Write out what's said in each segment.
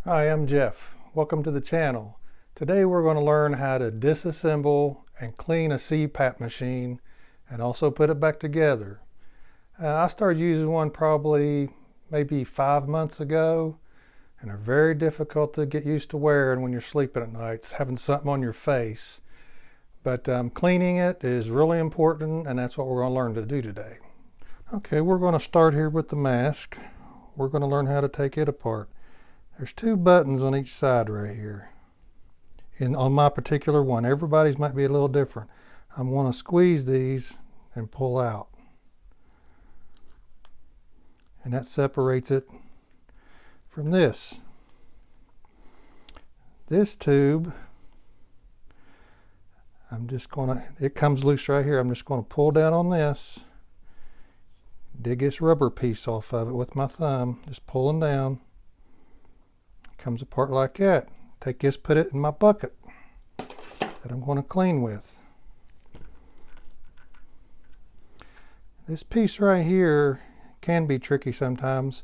Hi, I'm Jeff. Welcome to the channel. Today we're going to learn how to disassemble and clean a CPAP machine and also put it back together. I started using one probably maybe 5 months ago, and they're very difficult to get used to wearing when you're sleeping at night. It's having something on your face. But cleaning it is really important, and that's what we're going to learn to do today. Okay, we're going to start here with the mask. We're going to learn how to take it apart. There's two buttons on each side right here. And on my particular one, everybody's might be a little different. I'm going to squeeze these and pull out. And that separates it from this. This tube, it comes loose right here. I'm just going to pull down on this, dig this rubber piece off of it with my thumb, just pulling down. Comes apart like that. Take this, put it in my bucket that I'm going to clean with. This piece right here can be tricky sometimes,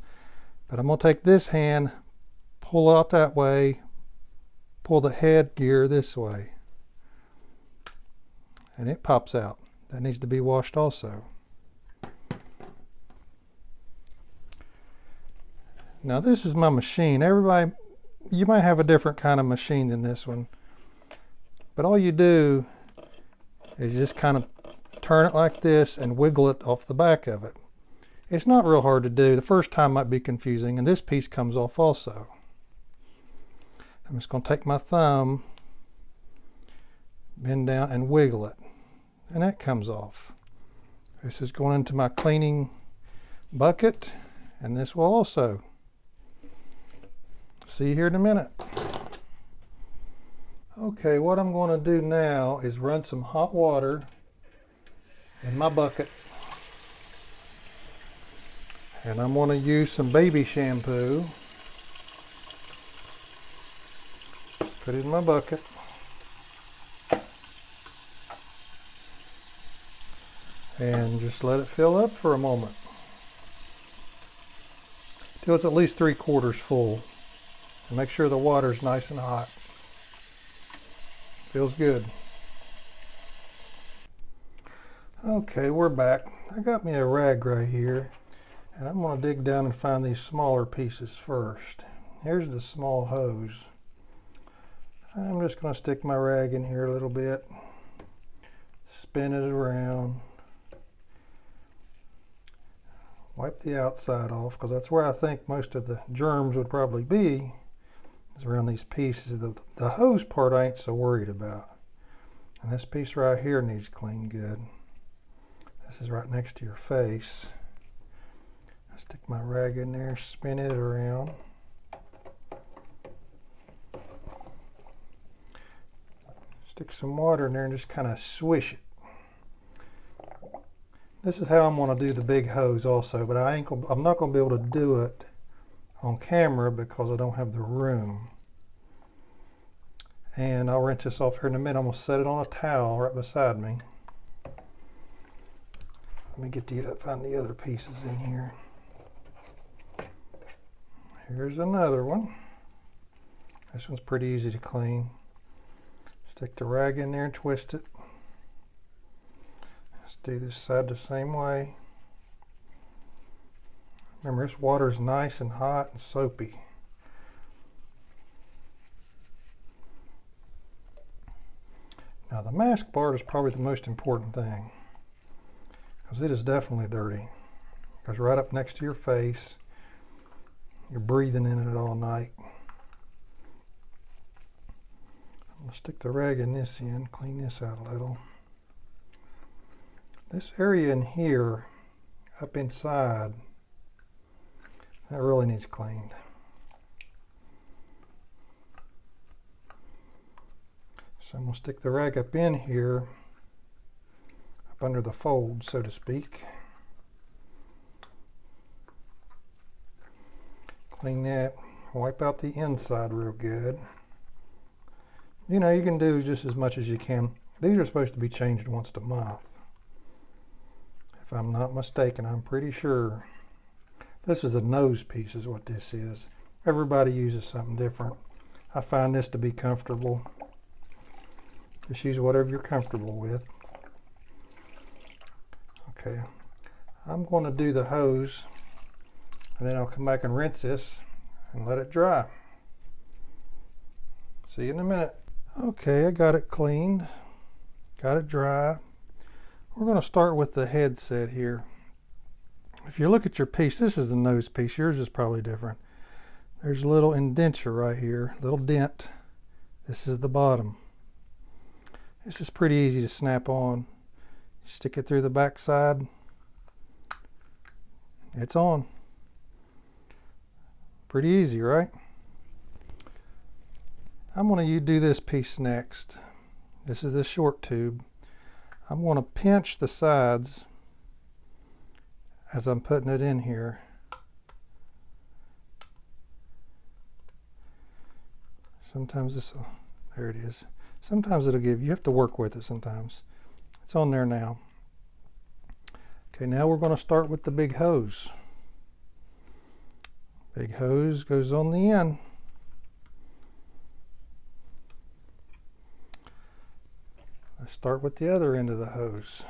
but I'm going to take this hand, pull out that way, pull the head gear this way, and it pops out. That needs to be washed also. Now this is my machine. You might have a different kind of machine than this one, but all you do is just kind of turn it like this and wiggle it off the back of it. It's not real hard to do. The first time might be confusing, and this piece comes off also. I'm just going to take my thumb, bend down and wiggle it, and that comes off. This is going into my cleaning bucket, and this will also. See you here in a minute. Okay, what I'm going to do now is run some hot water in my bucket. And I'm going to use some baby shampoo. Put it in my bucket. And just let it fill up for a moment. Till it's at least 3/4 full. And make sure the water's nice and hot. Feels good. Okay, we're back. I got me a rag right here, and I'm going to dig down and find these smaller pieces first. Here's the small hose. I'm just going to stick my rag in here a little bit, spin it around, wipe the outside off, because that's where I think most of the germs would probably be. Around these pieces. The hose part I ain't so worried about. And this piece right here needs cleaned good. This is right next to your face. I stick my rag in there, spin it around. Stick some water in there and just kind of swish it. This is how I'm going to do the big hose also, but I'm not going to be able to do it on camera because I don't have the room. And I'll rinse this off here in a minute. I'm going to set it on a towel right beside me. Let me find the other pieces in here. Here's another one. This one's pretty easy to clean. Stick the rag in there and twist it. Let's do this side the same way. Remember, this water is nice and hot and soapy. Now the mask part is probably the most important thing, because it is definitely dirty. It goes right up next to your face. You're breathing in it all night. I'm going to stick the rag in this end, clean this out a little. This area in here, up inside, that really needs cleaned. So I'm going to stick the rag up in here, up under the fold, so to speak. Clean that, wipe out the inside real good. You know, you can do just as much as you can. These are supposed to be changed once a month. If I'm not mistaken, I'm pretty sure. This is a nose piece is what this is. Everybody uses something different. I find this to be comfortable. Just use whatever you're comfortable with. Okay, I'm going to do the hose, and then I'll come back and rinse this and let it dry. See you in a minute. Okay, I got it cleaned, got it dry. We're going to start with the headset here. If you look at your piece, this is the nose piece. Yours is probably different. There's a little indenture right here, little dent. This is the bottom. This is pretty easy to snap on. Stick it through the back side. It's on. Pretty easy, right? I'm going to do this piece next. This is the short tube. I'm going to pinch the sides as I'm putting it in here. Sometimes this will, there it is. Sometimes it'll give, you have to work with it sometimes. It's on there now. Okay, now we're going to start with the big hose. Big hose goes on the end. Let's start with the other end of the hose.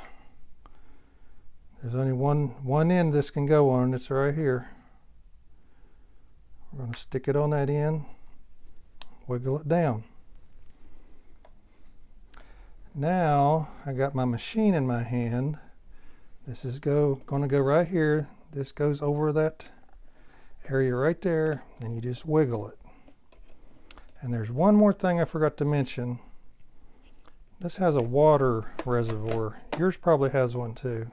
There's only one end this can go on, and it's right here. We're going to stick it on that end. Wiggle it down. Now I got my machine in my hand. This is going to go right here. This goes over that area right there, and you just wiggle it. And there's one more thing I forgot to mention. This has a water reservoir. Yours probably has one too.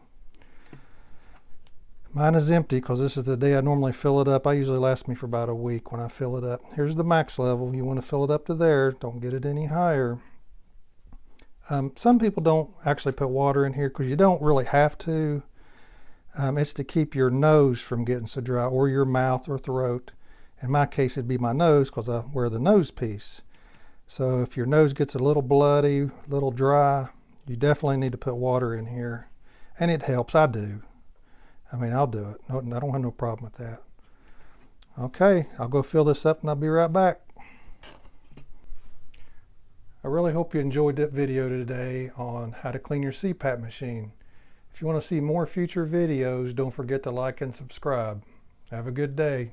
Mine is empty because this is the day I normally fill it up. I usually last me for about a week when I fill it up. Here's the max level. You want to fill it up to there. Don't get it any higher. Some people don't actually put water in here because you don't really have to. It's to keep your nose from getting so dry, or your mouth or throat. In my case, it'd be my nose because I wear the nose piece. So if your nose gets a little bloody, a little dry, you definitely need to put water in here. And it helps. I do. I mean, I'll do it. No, I don't have no problem with that. Okay, I'll go fill this up and I'll be right back. I really hope you enjoyed that video today on how to clean your CPAP machine. If you want to see more future videos, don't forget to like and subscribe. Have a good day.